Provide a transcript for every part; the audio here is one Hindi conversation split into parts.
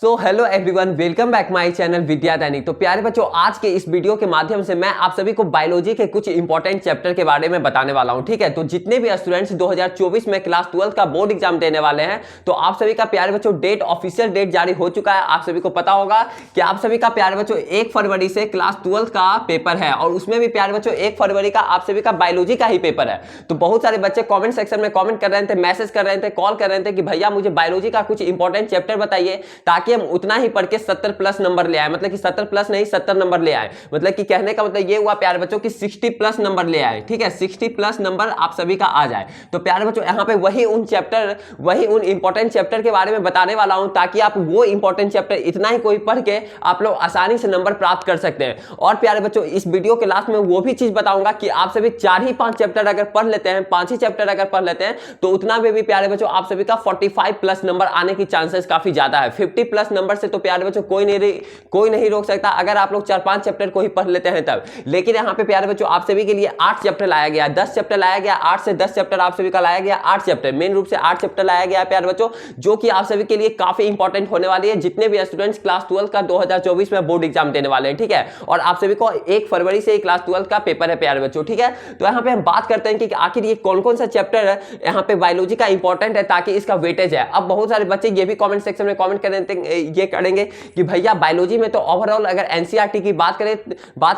So hello everyone, welcome back my channel Vidya Dainik. तो प्यारे बच्चों, आज के इस वीडियो के माध्यम से मैं आप सभी को बायोलॉजी के कुछ इंपॉर्टेंट चैप्टर के बारे में बताने वाला हूं। ठीक है, तो जितने भी स्टूडेंट्स 2024 में क्लास 12 का बोर्ड एग्जाम देने वाले हैं, तो आप सभी का प्यारे बच्चों ऑफिशियल डेट जारी हो चुका है। आप सभी को पता होगा कि आप सभी का प्यारे बच्चों 1 फरवरी से क्लास 12 का पेपर है, और उसमें भी प्यारे बच्चों 1 फरवरी का आप सभी का बायोलॉजी का ही पेपर है। तो बहुत सारे बच्चे कॉमेंट सेक्शन में कॉमेंट कर रहे थे, मैसेज कर रहे थे, कॉल कर रहे थे कि भैया मुझे बायोलॉजी का कुछ इंपॉर्टेंट चैप्टर बताइए, ताकि हम उतना ही पढ़ के 70 प्लस नंबर ले आए। मतलब कि 70 प्लस नहीं, 70 नंबर ले आए। मतलब कि कहने का मतलब ये हुआ प्यारे बच्चों कि 60 प्लस नंबर ले आए। ठीक है, 60 प्लस नंबर आप सभी का आ जाए। तो प्यारे बच्चों, यहाँ पे वही उन इंपॉर्टेंट चैप्टर के बारे में बताने वाला हूं, ताकि आप वो इंपॉर्टेंट चैप्टर इतना ही कोई पढ़ के आप लोग आसानी से नंबर प्राप्त कर सकते हैं। और प्यारे बच्चों, इस वीडियो के लास्ट में वो भी चीज बताऊंगा कि आप सभी 4 ही 5 चैप्टर अगर पढ़ लेते हैं, 5 ही चैप्टर अगर पढ़ लेते हैं, तो उतना में भी प्यारे बच्चों आप सभी का 45 प्लस नंबर आने की चांसेस काफी ज्यादा है। 50 प्लस नंबर से तो प्यारे बच्चों कोई नहीं रोक सकता, अगर आप लोग 4-5 चैप्टर को ही पढ़ लेते हैं तब। लेकिन यहाँ पे प्यारे बच्चों आप सभी के लिए 8 चैप्टर लाया गया, 10 चैप्टर लाया गया, 8 से 10 चैप्टर आप सभी का लाया गया। 8 चैप्टर, मेन रूप से 8 चैप्टर लाया गया प्यारे बच्चों, जो कि आप सभी के लिए काफी इंपॉर्टेंट होने वाली है, जितने भी स्टूडेंट्स क्लास 12 का 2024 में बोर्ड एग्जाम देने वाले हैं। ठीक है, और आप सभी को 1 फरवरी से क्लास 12 का पेपर है प्यारे बच्चों। ठीक है, तो यहाँ पे हम बात करते हैं कि आखिर ये कौन कौन सा चैप्टर है यहाँ पे बायोलॉजी का इंपॉर्टेंट है, ताकि इसका वेटेज है। अब बहुत सारे बच्चे ये भी कमेंट सेक्शन में कमेंट करेंगे कि भैया बायोलॉजी में तो ओवरऑल अगर एनसीईआरटी की बात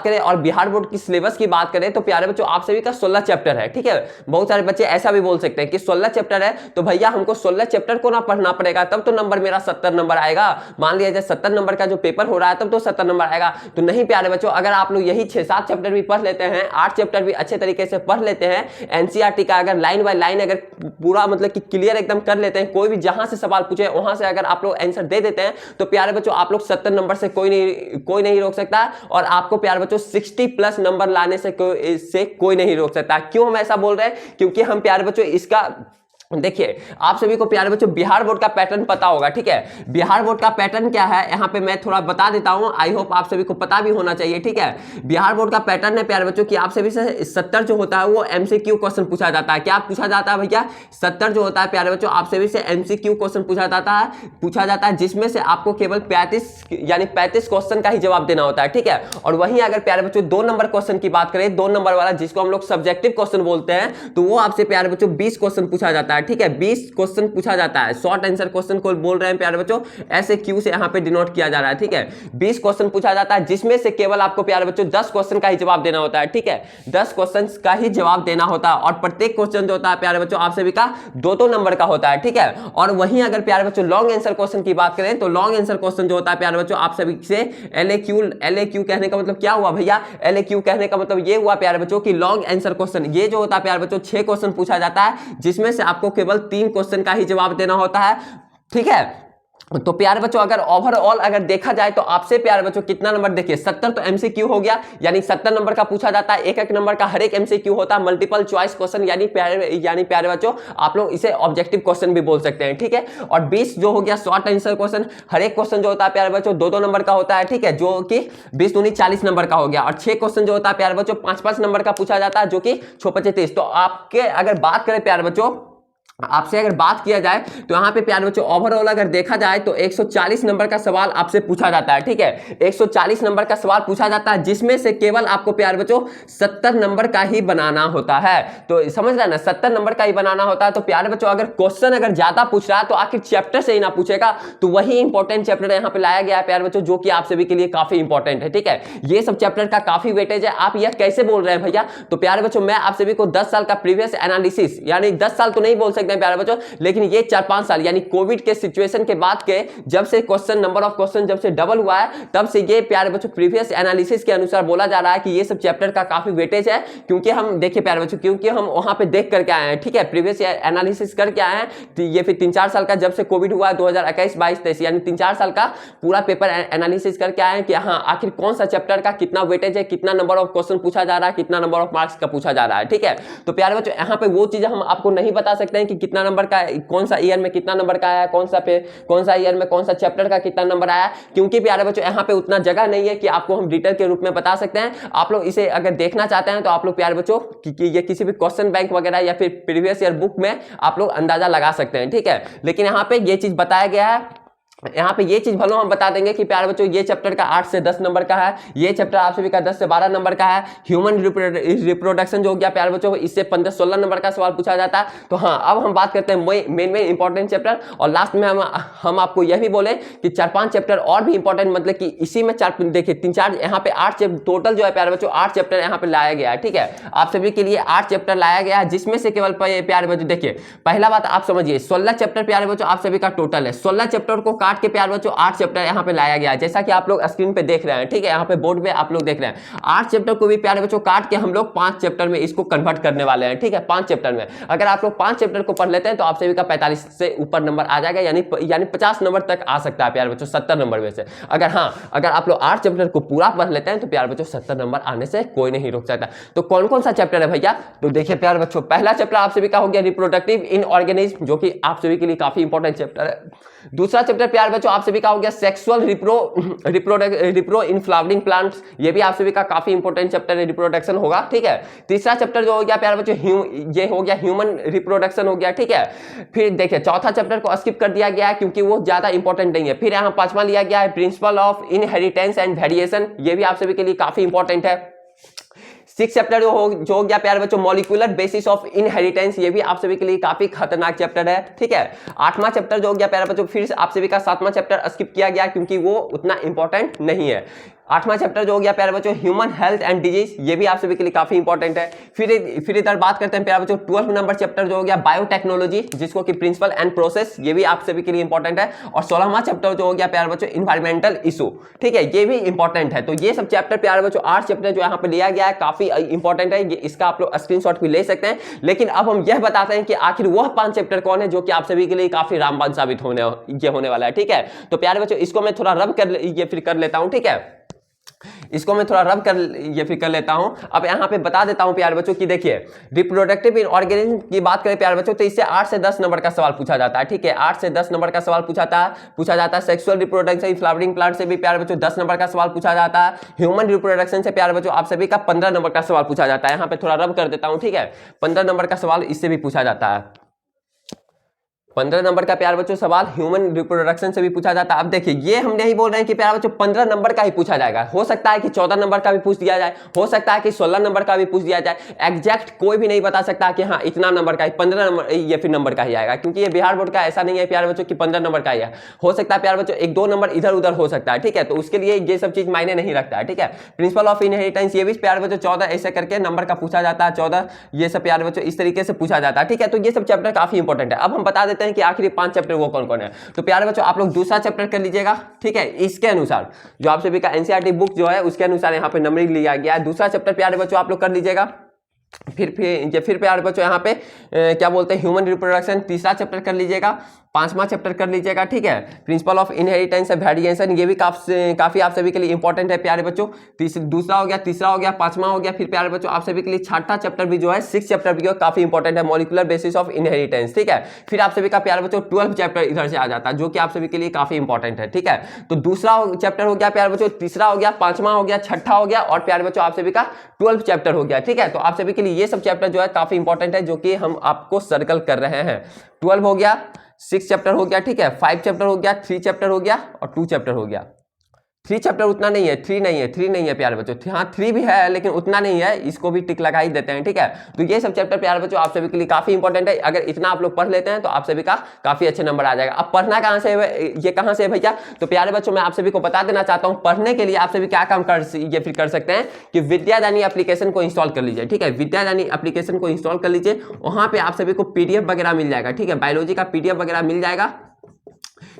करें और बिहार बोर्ड की सिलेबस की बात करें, तो प्यारे बच्चों आप सभी का 16 चैप्टर है। ठीक है, बहुत सारे बच्चे ऐसा भी बोल सकते हैं कि 16 चैप्टर है, तो भैया हमको 16 चैप्टर को ना पढ़ना पड़ेगा, तब तो नंबर मेरा 70 नंबर आएगा। मान लिया जाए 70 नंबर का जो पेपर हो रहा है, तब तो 70 नंबर आएगा। तो नहीं प्यारे बच्चों, अगर आप लोग यही 6-7 चैप्टर भी पढ़ लेते हैं, 8 चैप्टर भी अच्छे तरीके से पढ़ लेते हैं, एनसीईआरटी का अगर लाइन बाय लाइन अगर पूरा मतलब कि क्लियर एकदम कर लेते हैं, कोई भी जहां से सवाल पूछे वहां से अगर आप लोग आंसर दे देते हैं, तो प्यारे बच्चों आप लोग 70 नंबर से कोई नहीं रोक सकता। और आपको प्यारे बच्चों 60 प्लस नंबर लाने से कोई नहीं रोक सकता। क्यों हम ऐसा बोल रहे हैं? क्योंकि हम प्यारे बच्चों इसका देखिए, आप सभी को प्यारे बच्चों बिहार बोर्ड का पैटर्न पता होगा। ठीक है, बिहार बोर्ड का पैटर्न क्या है यहाँ पे मैं थोड़ा बता देता हूं, आई होप आप सभी को पता भी होना चाहिए। ठीक है, बिहार बोर्ड का पैटर्न है प्यारे बच्चों कि आप सभी से 70 जो होता है वो एमसीक्यू क्वेश्चन पूछा जाता है। क्या पूछा जाता है भैया? 70 जो होता है प्यारे बच्चों आप सभी से एमसीक्यू क्वेश्चन पूछा जाता है, जिसमें से आपको केवल 35 क्वेश्चन का ही जवाब देना होता है। ठीक है, और वहीं अगर प्यारे बच्चों 2 नंबर क्वेश्चन की बात करें, 2 नंबर वाला जिसको हम लोग सब्जेक्टिव क्वेश्चन बोलते हैं, तो वो आपसे प्यारे बच्चों 20 क्वेश्चन पूछा जाता है। ठीक है, 20 क्वेश्चन पूछा जाता है। शॉर्ट आंसर क्वेश्चन को बोल रहे हैं प्यारे बच्चों, ऐसे क्यू से यहां पे डिनोट किया जा रहा है। ठीक है, 20 क्वेश्चन पूछा जाता है, जिसमें से केवल आपको प्यारे बच्चों 10 क्वेश्चन का ही जवाब देना होता है। ठीक है, 10 क्वेश्चन का ही जवाब देना होता है, और प्रत्येक क्वेश्चन जो होता है प्यारे बच्चों आप सभी का 2-2 नंबर का होता है। ठीक है, और वहीं अगर प्यारे बच्चों लॉन्ग आंसर क्वेश्चन की बात करें, तो लॉन्ग आंसर क्वेश्चन जो होता है प्यारे बच्चों आप सभी से एलएक्यू कहने का मतलब क्या हुआ भैया? एलएक्यू कहने का मतलब ये हुआ प्यारे बच्चों कि लॉन्ग आंसर क्वेश्चन, ये जो होता है प्यारे बच्चों 6 क्वेश्चन पूछा जाता है, जिसमें से आपको केवल 3 क्वेश्चन का ही जवाब देना होता है। ठीक है, तो प्यारे बच्चों अगर ओवरऑल अगर देखा जाए, तो आपसे प्यारे बच्चों कितना नंबर, देखिए 70 तो एमसीक्यू हो गया, यानी 70 नंबर का पूछा जाता है। एक नंबर का हर एक एमसीक्यू होता है, मल्टीपल चॉइस क्वेश्चन, यानी प्यारे बच्चों आप लोग इसे ऑब्जेक्टिव क्वेश्चन भी बोल सकते हैं। ठीक है, और 20 जो हो गया शॉर्ट आंसर क्वेश्चन, हर एक क्वेश्चन जो होता है प्यारे बच्चों 2-2 नंबर का होता है। ठीक है, जो कि 20 दूनी 40 नंबर का हो गया, और 6 क्वेश्चन जो होता है प्यारे बच्चों 5-5 नंबर का पूछा जाता है, जो कि 6-5-30। तो आपके अगर बात करें प्यारे बच्चों, आपसे अगर बात किया जाए, तो यहां पे प्यारे बच्चों ओवरऑल अगर देखा जाए, तो 140 नंबर का सवाल आपसे पूछा जाता है। ठीक है, 140 नंबर का सवाल पूछा जाता है, जिसमें से केवल आपको प्यारे बच्चों 70 नंबर का ही बनाना होता है। तो समझ रहे ना, 70 नंबर का ही बनाना होता है। तो प्यारे बच्चों अगर क्वेश्चन अगर ज्यादा पूछ रहा है, तो आखिर चैप्टर से ही ना पूछेगा, तो वही इंपॉर्टेंट चैप्टर यहाँ पे लाया गया है प्यारे बच्चों, जो कि आप सभी के लिए काफी इंपॉर्टेंट है। ठीक है, ये सब चैप्टर का काफी वेटेज है। आप यह कैसे बोल रहे हैं भैया? तो प्यारे बच्चों मैं आप सभी को 10 साल का प्रीवियस एनालिसिस, यानी 10 साल तो नहीं बोल सकते प्यारे बच्चों, लेकिन ये 4-5 साल यानी कोविड के सिचुएशन के बाद के जब से क्वेश्चन, नंबर ऑफ क्वेश्चन जब से डबल हुआ है, तब से ये प्यारे बच्चों प्रीवियस एनालिसिस के अनुसार बोला जा रहा है कि ये सब चैप्टर का काफी वेटेज है। क्योंकि हम देखिए प्यारे बच्चों, क्योंकि हम वहां पे देख करके आए हैं। ठीक है, प्रीवियस एनालिसिस करके आए हैं। तो ये फिर 3-4 साल का जब से कोविड हुआ है 2021, 22, 23, यानी 3-4 साल का पूरा पेपर एनालिसिस करके आए हैं कि हाँ आखिर कौन सा चैप्टर का कितना वेटेज है, कितना नंबर ऑफ क्वेश्चन पूछा जा रहा है, कितना नंबर ऑफ मार्क्स का पूछा जा रहा है। ठीक है, तो प्यारे बच्चों यहाँ पे वो चीजें हम आपको नहीं बता सकते हैं कि कितना नंबर का, कौन सा ईयर में कितना नंबर का आया, कौन सा ईयर में कौन सा चैप्टर का कितना नंबर आया, क्योंकि प्यारे बच्चों यहाँ पे उतना जगह नहीं है कि आपको हम डिटेल के रूप में बता सकते हैं। आप लोग इसे अगर देखना चाहते हैं, तो आप लोग प्यारे बच्चों ये किसी भी क्वेश्चन बैंक वगैरह या फिर प्रीवियस ईयर बुक में आप लोग अंदाजा लगा सकते हैं। ठीक है, लेकिन यहाँ पे ये चीज बताया गया है यहाँ पे ये चीज भलो हम बता देंगे कि प्यारे बच्चों ये चैप्टर का 8 से 10 नंबर का है, ये चैप्टर आप सभी का 10 से 12 नंबर का है। ह्यूमन रिप्रोडक्शन जो हो गया प्यारे बच्चों, इससे 15-16 नंबर का सवाल पूछा जाता है। तो हाँ, अब हम बात करते हैं मेन इंपॉर्टेंट चैप्टर, और लास्ट में हम आपको यह भी बोले कि 4-5 चैप्टर और भी इंपॉर्टेंट, मतलब कि इसी में देखिए 3-4 यहाँ पे 8 टोटल जो है प्यारे बच्चों 8 चैप्टर यहाँ पे लाया गया है। ठीक है, आप सभी के लिए 8 चैप्टर लाया गया है, जिसमें से केवल प्यारे बच्चों देखिए पहला बात आप समझिए 16 चैप्टर प्यारे बच्चों आप सभी का टोटल है। 16 चैप्टर को काट के प्यारे बच्चों 8 चैप्टर यहाँ पे लाया गया है, जैसा कि आप लोग स्क्रीन पे देख रहे हैं। ठीक है, यहाँ पे बोर्ड पे आप लोग देख रहे हैं 8 चैप्टर को भी प्यारे बच्चों काट के हम लोग 5 चैप्टर में इसको कन्वर्ट करने वाले हैं। ठीक है, 5 चैप्टर में अगर आप लोग 5 चैप्टर को पढ़ लेते हैं तो आप सभी का 45 से ऊपर नंबर आ जाएगा, यानी 50 नंबर तक आ सकता है प्यारे बच्चों 70 नंबर में से। अगर आप लोग 8 चैप्टर को पूरा पढ़ लेते हैं तो प्यारे बच्चों 70 नंबर आने से कोई नहीं रोक सकता। तो कौन कौन सा चैप्टर है भैया, तो देखिए प्यारे बच्चों पहला चैप्टर आप सभी का हो गया रिप्रोडक्टिव इन ऑर्गेनिज्म, जो कि आप सभी के लिए काफी इंपॉर्टेंट चैप्टर है। दूसरा चैप्टर प्यारे बच्चों आप सभी का हो गया सेक्सुअल रिप्रो इन फ्लावरिंग प्लांट्स, ये भी आप सभी का काफी इंपॉर्टेंट चैप्टर है, रिप्रोडक्शन होगा। ठीक है, तीसरा चैप्टर जो हो गया प्यारे बच्चों ये हो गया ह्यूमन रिप्रोडक्शन हो गया। ठीक है, फिर देखिए चौथा चैप्टर को स्किप कर दिया गया है क्योंकि वो ज्यादा इंपॉर्टेंट नहीं है। फिर यहाँ पांचवा लिया गया है principle of inheritance and variation, ये भी आप सभी के लिए काफी इंपॉर्टेंट है। 6 चैप्टर जो हो गया प्यारे बच्चों मॉलिक्यूलर बेसिस ऑफ इनहेरिटेंस, ये भी आप सभी के लिए काफी खतरनाक चैप्टर है। ठीक है, 8वां चैप्टर जो हो गया प्यारे बच्चों, फिर आप सभी का 7वां चैप्टर स्किप किया गया क्योंकि वो उतना इंपॉर्टेंट नहीं है। 8वां चैप्टर जो हो गया प्यारे बच्चों ह्यूमन हेल्थ एंड डिजीज, ये भी आप सभी के लिए काफी इंपॉर्टेंट है। फिर इधर बात करते हैं प्यारे बच्चों 12 नंबर चैप्टर जो हो गया बायोटेक्नोलॉजी, जिसको कि प्रिंसिपल एंड प्रोसेस, ये भी आप सभी के लिए इंपॉर्टेंट है। और 16वां चैप्टर जो हो गया प्यारे बच्चों इन्वायरमेंटल इशू। ठीक है, ये भी इंपॉर्टेंट है। तो ये सब चैप्टर प्यारे बच्चों 8 चैप्टर जो यहाँ पे लिया गया है काफी इंपॉर्टेंट है, इसका आप लोग स्क्रीनशॉट भी ले सकते हैं। लेकिन अब हम यह बताते हैं कि आखिर वह 5 चैप्टर कौन है जो कि आप सभी के लिए काफी रामबाण साबित होने वाला है। ठीक है, तो प्यारे बच्चों इसको मैं थोड़ा रब कर लेता हूं। ठीक है, इसको मैं थोड़ा रब कर लेता हूं। अब यहां पे बता देता हूं प्यारे बच्चों कि देखिए रिप्रोडक्टिव इन ऑर्गेनिज्म की बात करें प्यारे बच्चों तो इससे 8 से 10 नंबर का सवाल पूछा जाता है। ठीक है, 8 से 10 नंबर का सवाल पूछा जाता है। Sexual reproduction in flowering plant से भी प्यारे बच्चों 10 नंबर का सवाल पूछा जाता है। ह्यूमन रिप्रोडक्शन से प्यारे बच्चों आप सभी का 15 नंबर का सवाल पूछा जाता है। यहां पे थोड़ा रब कर देता हूं। ठीक है, 15 नंबर का सवाल इससे भी पूछा जाता है। 15 नंबर का प्यारे बच्चों सवाल ह्यूमन रिप्रोडक्शन से भी पूछा जाता है। अब देखिए ये हम नहीं बोल रहे हैं कि प्यारे बच्चों 15 नंबर का ही पूछा जाएगा, हो सकता है कि 14 नंबर का भी पूछ दिया जाए, हो सकता है कि 16 नंबर का भी पूछ दिया जाए। एग्जैक्ट कोई भी नहीं बता सकता कि हाँ इतना नंबर का ही 15 नंबर ये फिर नंबर का ही आएगा, क्योंकि ये बिहार बोर्ड का ऐसा नहीं है प्यारे बच्चों कि 15 नंबर का ही है। हो सकता है प्यारे बच्चों 1-2 नंबर इधर उधर हो सकता है। ठीक है, तो उसके लिए ये सब चीज मायने नहीं रखता है। ठीक है, प्रिंसिपल ऑफ इनहेरिटेंस ये भी प्यारे बच्चों 14 ऐसे करके नंबर का पूछा जाता है। 14 ये सब प्यारे बच्चों इस तरीके से पूछा जाता है। ठीक है, तो ये सब चैप्टर काफी इंपॉर्टेंट है। अब हम बता देते हैं कि आखिर 5 चैप्टर वो कौन कौन है। तो प्यारे बच्चों आप लोग दूसरा चैप्टर कर लीजिएगा। ठीक है, इसके अनुसार जो आप सभी का एनसीईआरटी बुक जो है उसके अनुसार यहाँ पे नंबरिंग लिया गया है। दूसरा चैप्टर प्यारे बच्चों आप लोग कर लीजिएगा। फिर प्यारे बच्चों यहाँ पे क्या बोलते हैं ह्यूमन रिप्रोडक्शन, तीसरा चैप्टर कर लीजिएगा। 5वां चैप्टर कर लीजिएगा। ठीक है, principle of inheritance and variation, ये भी काफी आप सभी के लिए इंपॉर्टेंट है प्यारे बच्चों। दूसरा हो गया, तीसरा हो गया, 5वां हो गया। फिर प्यारे बच्चों आप सभी के लिए 6वां चैप्टर भी जो है 6 चैप्टर भी काफी इंपॉर्टेंट है, मॉलिक्यूलर बेसिस ऑफ इनहेरिटेंस। ठीक है, फिर आप सभी का प्यारे बच्चों 12 चैप्टर इधर से आ जाता है, जो कि आप सभी के लिए काफी इंपॉर्टेंट है। ठीक है, तो दूसरा चैप्टर हो गया प्यारे बच्चों, तीसरा हो गया, 5वां हो गया, 6ठा हो गया, और प्यारे बच्चों आप सभी का 12 चैप्टर हो गया। ठीक है, तो आप सभी के लिए ये सब चैप्टर जो है काफी इंपॉर्टेंट है, जो कि हम आपको सर्कल कर रहे हैं। 12 हो गया, 6 चैप्टर हो गया। ठीक है, 5 चैप्टर हो गया, 3 चैप्टर हो गया, और 2 चैप्टर हो गया। 3 चैप्टर उतना नहीं है, 3 नहीं है प्यारे बच्चों। हाँ 3 भी है लेकिन उतना नहीं है, इसको भी टिक लगा ही देते हैं। ठीक है, तो ये सब चैप्टर प्यारे बच्चों आप सभी के लिए काफी इंपॉर्टेंट है। अगर इतना आप लोग पढ़ लेते हैं तो आप सभी का काफी अच्छे नंबर आ जाएगा। अब पढ़ना कहाँ से है, ये कहाँ से है भैया, तो प्यारे बच्चों मैं आप सभी को बता देना चाहता हूँ, पढ़ने के लिए आप सभी क्या काम कर सकते हैं कि विद्यादानी एप्लीकेशन को इंस्टॉल कर लीजिए। ठीक है, विद्यादानी एप्लीकेशन को इंस्टॉल कर लीजिए, वहां पे आप सभी को PDF वगैरह मिल जाएगा। ठीक है, बायोलॉजी का PDF वगैरह मिल जाएगा।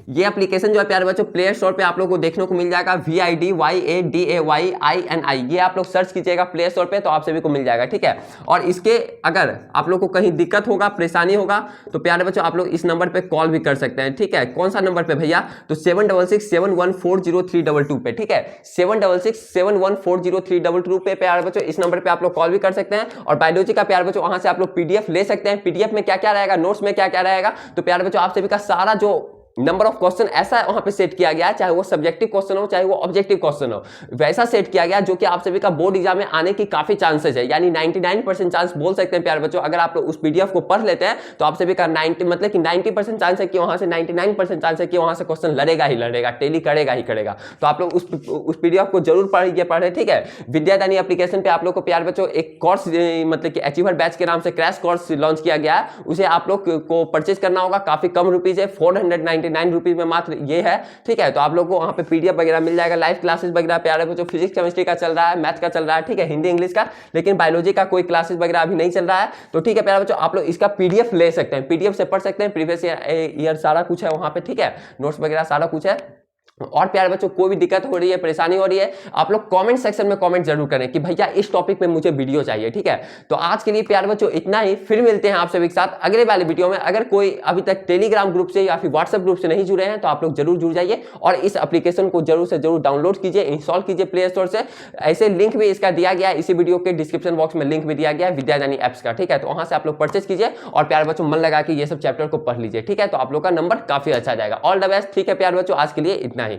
ये एप्लीकेशन जो है प्यारे बच्चों प्ले स्टोर पे आप लोगों को देखने को मिल जाएगा, VIDYADAYINI, ये आप लोग सर्च कीजिएगा प्ले स्टोर पे तो आप सभी को मिल जाएगा। ठीक है, और इसके अगर आप लोग को कहीं दिक्कत होगा, परेशानी होगा, तो प्यारे बच्चों आप लोग इस नंबर पे कॉल भी कर सकते हैं। ठीक है, कौन सा नंबर पे भैया, तो 76671140322 पे। ठीक है, 76671140322 पे प्यारे बच्चों इस नंबर पे आप लोग कॉल भी कर सकते हैं। और बायोलॉजी का प्यारे बच्चों वहां से आप लोग PDF ले सकते हैं। PDF में क्या क्या रहेगा, नोट्स में क्या क्या रहेगा, तो प्यारे बच्चों आप सभी का सारा जो नंबर ऑफ क्वेश्चन ऐसा वहां पे सेट किया गया है, चाहे वो सब्जेक्टिव क्वेश्चन हो चाहे वो ऑब्जेक्टिव क्वेश्चन हो, वैसा सेट किया गया जो कि आप सभी का बोर्ड एग्जाम में आने की काफी चांसेस है, यानी 99% चांस बोल सकते हैं प्यारे बच्चों। अगर आप लोग उस पीडीएफ को पढ़ लेते हैं तो आप सभी का 90 मतलब कि 90% चांस है कि वहां से 99% चांस है कि वहां से क्वेश्चन लड़ेगा ही लड़ेगा, टेली करेगा ही करेगा। तो आप लोग उस पीडीएफ को जरूर पढ़े, ठीक है। विद्यादानी एप्लीकेशन पे आप लोग को प्यारे बच्चों एक कोर्स मतलब कि अचीवर बैच के नाम से क्रैश कोर्स लॉन्च किया गया है, उसे आप लोग को परचेज करना होगा। काफी कम रुपीज है, 499 रुपीज में मात्र ये है, ठीक है। तो आप लोग को वहां पे पीडीएफ वगैरह मिल जाएगा, लाइव क्लासेस वगैरह प्यारे बच्चों फिजिक्स केमिस्ट्री का चल रहा है, मैथ का चल रहा है, ठीक है, हिंदी इंग्लिश का, लेकिन बायोलॉजी का कोई क्लासेस वगैरह अभी नहीं चल रहा है। तो ठीक है प्यारे बच्चों, आप लोग इसका पीडीएफ ले सकते हैं, पीडीएफ से पढ़ सकते हैं, प्रीवियस ईयर सारा कुछ है वहां पे, ठीक है, नोट्स वगैरह सारा कुछ है। और प्यारे बच्चों कोई भी दिक्कत हो रही है, परेशानी हो रही है, आप लोग कमेंट सेक्शन में कमेंट जरूर करें कि भैया इस टॉपिक पे मुझे वीडियो चाहिए, ठीक है। तो आज के लिए प्यारे बच्चों इतना ही, फिर मिलते हैं आप सभी के साथ अगले वाले वीडियो में। अगर कोई अभी तक टेलीग्राम ग्रुप से या फिर व्हाट्सएप ग्रुप से नहीं जुड़े हैं तो आप लोग जरूर जुड़ जाइए और इस एप्लीकेशन को जरूर से जरूर डाउनलोड कीजिए, इंस्टॉल कीजिए प्ले स्टोर से। ऐसे लिंक भी इसका दिया गया है, इसी वीडियो के डिस्क्रिप्शन बॉक्स में लिंक भी दिया गया है विद्यादानी एप्स का, ठीक है। तो वहां से आप लोग परचेज कीजिए और प्यारे बच्चों मन लगा कि ये सब चैप्टर को पढ़ लीजिए, ठीक है। तो आप लोग का नंबर काफी अच्छा जाएगा। ऑल द बेस्ट, ठीक है प्यारे बच्चों, आज के लिए इतना ही।